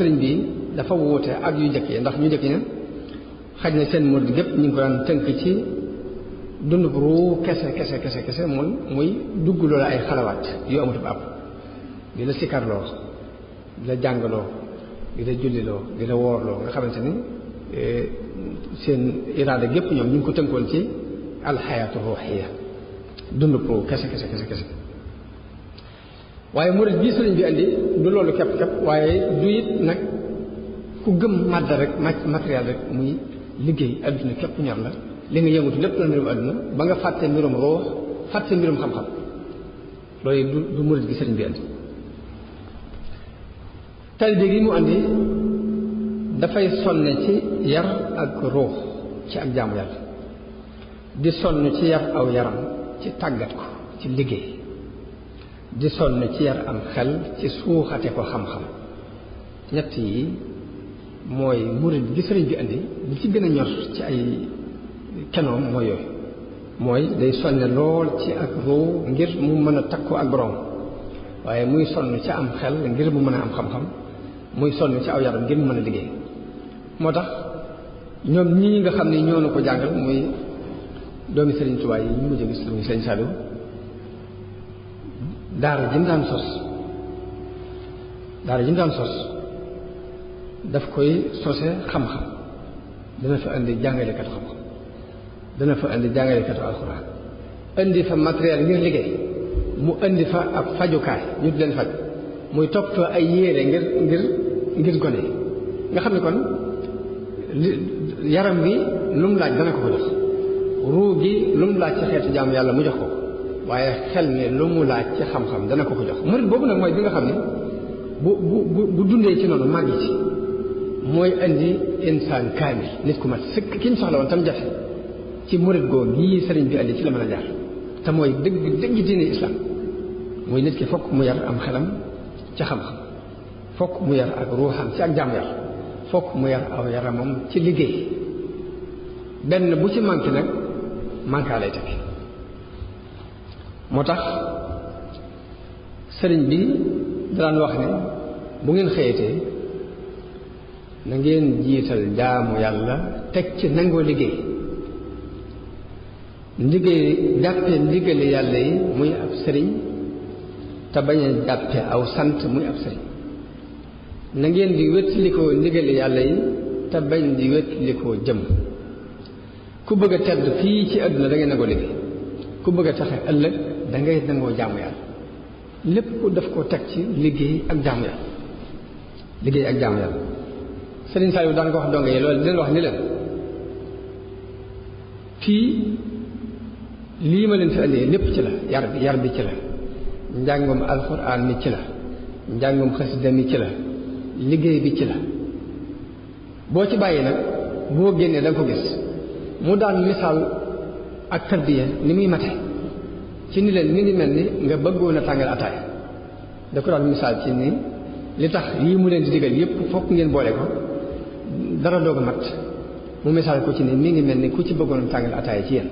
sëriñ bi dafa wuute ak yu njëkk yi ndax ñu njëkk ña xaj na seen murid gépp ñu ngi ko daan tënk ci dund bu ruu kese muy dugg loola ay xalawaat yu amatu ab di la sikarloo di la jàngaloo di la julliloo di la woorloo nga xamante ni seen iraada gépp ñoom ñu ngi ko tënkoon ci alxayaatu ruuxiya dund bu ruu kese waaye murid bii sëriñ bi andi du loolu kepp waaye du it nag ku gëm màdd rek matériel rek muy liggéey adduna képp ñor la li nga yëngutu lépp la mbirum adduna ba nga fàtte mbirum ruux fàtte mbirum xam-xam loolu du murid gi sëriñ bi andi talibé gi mu andi dafay sonne ci yar ak ruux ci ak jaamu yàlla di sonn ci yar aw yaram ci tàggat ko ci liggéey di sonn ci yar am xel ci suuxate ko xam-xam ñett yi mooy murid gi sëriñ bi andi li ci gën a ñor ci ay kenoom mooy yooyu mooy day sonne lool ci ak ruu ngir mu mën a takkoo ak borom waaye muy sonn ci am xel ngir mu mën a am xam-xam muy sonn ci aw yaram ngir mu mën a liggéey moo tax ñoom ñii nga xam ne ñoo na ko jàngal muy doomi sëriñ Tuubaa yi ñu mujj gis muy sëriñ Saliou daara ji mu daan sos daf koy sose xam-xam dana fa indi jàngalekatu xam-xam dana fa indi jàngalekatu alxuraan indi fa matériel ngir liggéey mu indi fa ab fajukaay ñu di leen faj muy toppatoo ay yére ngir gone yi nga xam ne kon yaram gi lu mu laaj dana ko jox ruu gi lu mu laaj ci xeetu jaamu yàlla mu jox ko waaye xel mi lu mu laaj ci xam-xam dana ko jox murid boobu nag mooy bi nga xam ne bu dundee ci noonu màgg ci mooy indi insaan kaamil nit ku mat sëkk ki ñu soxla woon tam jafe ci murid goo gii sëriñ bi andi ci la mën a jaar te mooy dëgg diine islam mooy nit ki fokk mu yar am xelam ci xam-xam fokk mu yar ak ruuxam ci ak jaamu yàlla fokk mu yar aw yaramam ci liggéey benn bu ci manqué nag manqué lay tekki moo tax sëriñ bi daan wax ne bu ngeen xëyatee na ngeen jiital jaamu yàlla teg ci nangoo liggéey jàppe ndigali yàlla yi muy ab sëriñ te bañ a jàppe aw sant muy ab sëriñ na ngeen di wétlikoo ndigali yàlla yi te bañ di wétlikoo jëm ku bëgg a tedd fii ci àdduna da ngay nangoo liggéey ku bëgg a taxe ëllëg da ngay nangoo jaamu yàlla lépp daf ko teg ci liggéey ak jaamu yàlla liggéey ak jaamu yàlla Sëriñ Saliou daan ko wax donge yi loolu di leen wax ni leen fii lii ma leen fi andee lépp ci la yar bi ci la njàngum alxuraan mi ci la njàngum xasida mi ci la liggéey bi ci la boo ci bàyyi nag boo génnee da nga ko gis mu daan misaal ak tarbiya ni muy mate ci ni leen mi ngi mel ni nga bëggoon a tàngal ataaya da ko daan misaal ci ni li tax yii mu leen di digal yépp fokk ngeen boole ko dara doog a mat mu misaal ko ci ni mi ngi mel ni ku ci bëggoon a tàngal ataaya ci yéen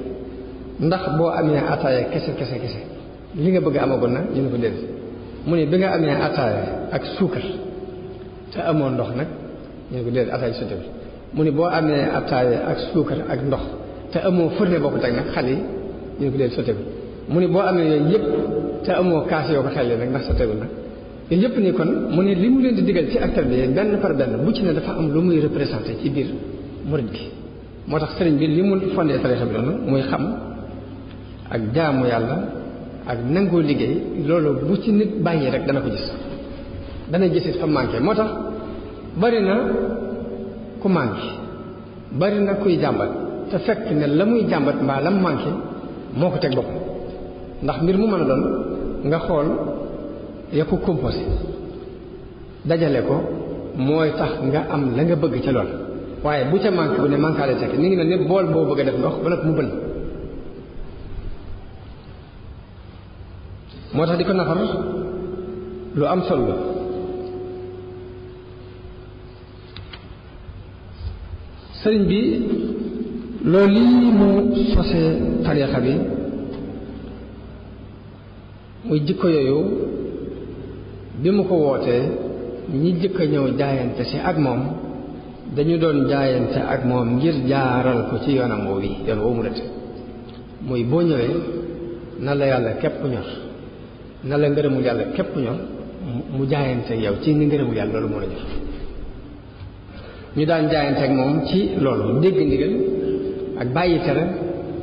ndax boo amee ataaya kese li nga bëgg amagoon na ñu ne ko déedéet mu ne bi nga amee ataaya ak suukar te amoo ndox nag ñu ne ko déedéet ataaya sottewul mu ne boo amee ataaya ak suukar ak ndox te amoo fourne boo ko teg nag xal yi ñu ne ko déedéet sottewul mu ne boo amee yooyu yëpp te amoo kaas yoo ko xellee nag ndax sottewul nag yooyu yëpp ni kon mu ne li mu leen di digal ci ak tarbiya benn par benn bu ci ne dafa am lu muy représenté ci biir murid gi moo tax sëriñ bi li mu fondé tarixa bi noonu muy xam ak jaamu yàlla ak nangoo liggéey loolu bu ci nit bàyyi rek dana ko gis dana gisit fa manqué moo tax bari na ku manqué bari na kuy jàmbat te fekk ne la muy jàmbat mbaa la mu manqué moo ko teg bopp ndax mbir mu mën a doon nga xool ya ko composé dajale ko mooy tax nga am la nga bëgg ca lool waaye bu ca manqué bu ne manquaale tekki ni ngi mel ni bool boo bëgg a def ndox ba nag mu bënn moo tax di ko nafar lu am solo la sëriñ bi loolu lii mu sose tariixa bi muy jikko yooyu bi mu ko wootee ñi jëkk a ñëw jaayante si ak moom dañu doon jaayante ak moom ngir jaaral ko ci yoonam woowu yi yoon woowu mu rëdd muy boo ñëwee na la yàlla képp ñor na la ngërëmul yàlla képp ñor mu jaayante ak yow ci ni ngërëmul yàlla loolu moo la ñor ñu daan jaayante ak moom ci loolu dégg ndigal ak bàyyi tere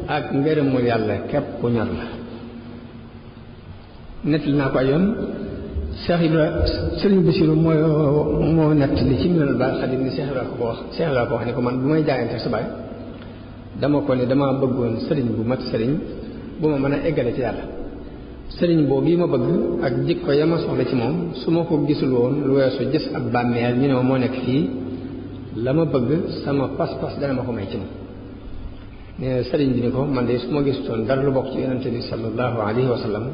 ak ngërëmul yàlla képp ñor la nettali naa ko ay yoon Cheikh Ibra Sëriñ Basiru moo nettali ci Minanul Baaqil Qadiim ni Cheikh Ibra ko wax Cheikh Ibra ko wax ne ko man bu may jaayante ak sa baay dama ko ne dama bëggoon sëriñ bu mat sëriñ bu ma mën a eggale ci yàlla sëriñ boobu yi ma bëgg ak jikko ya ma soxla ci moom su ma ko gisul woon lu weesu gis ab bàmmeel ñu ne ma moo nekk fii la ma bëgg sama pas-pas dana ma ko may ci moom ne sëriñ bi ni ko man de su ma gisutoon dara lu bokk ci yonente bi sallallahu alayhi wa sallam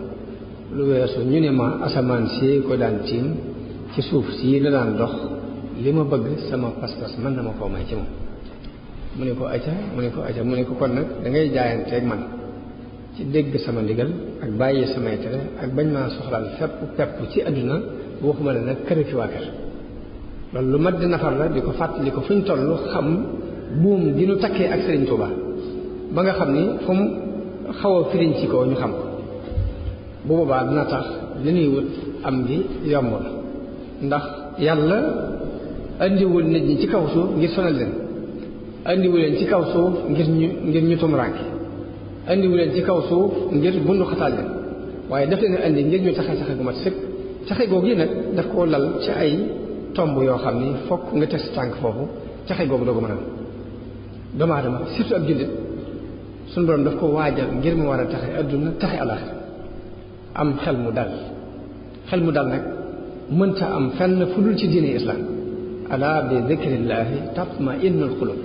lu weesu ñu ne ma asamaan si ko daan tiim ci suuf si la daan dox li ma bëgg sama pas-pas mën na ma koo may ci moom mu ne ko acca mu ne ko kon nag da ngay jaayanteeg man ci dégg sama ndigal ak bàyyi samay tere ak bañ maa soxlaal pepp ci àdduna waxuma la nag kër ki waa kër loolu lu mat di nafar la di ko fàttali ko fu ñu toll xam buum di nu takkee ak Sëriñ Tuuba ba nga xam ni fu mu xaw a firiñ ci ko ñu xam ko bu boobaa dina tax li ñuy wut am gi yomb la ndax yàlla andiwul nit ñi ci kaw suuf ngir sonal leen andiwu leen ci kaw suuf ngir ñu tumuraanke andiwu leen ci kaw suuf ngir bundu xataal leen waaye daf leen andi ngir ñu taxe gu mat sëkk taxe googu yi nag daf koo lal ci ay tomb yoo xam ni fokk nga teg sa tànk foofu taxe googu doo ko mën a doomu aadama surtout ab jullit suñu borom daf ko waajal ngir mu war a taxe adduna taxe alaxira am xel mu dal nag mënta am fenn fu dul ci diine islam ala bi dikrillaahi tatma'innul qulub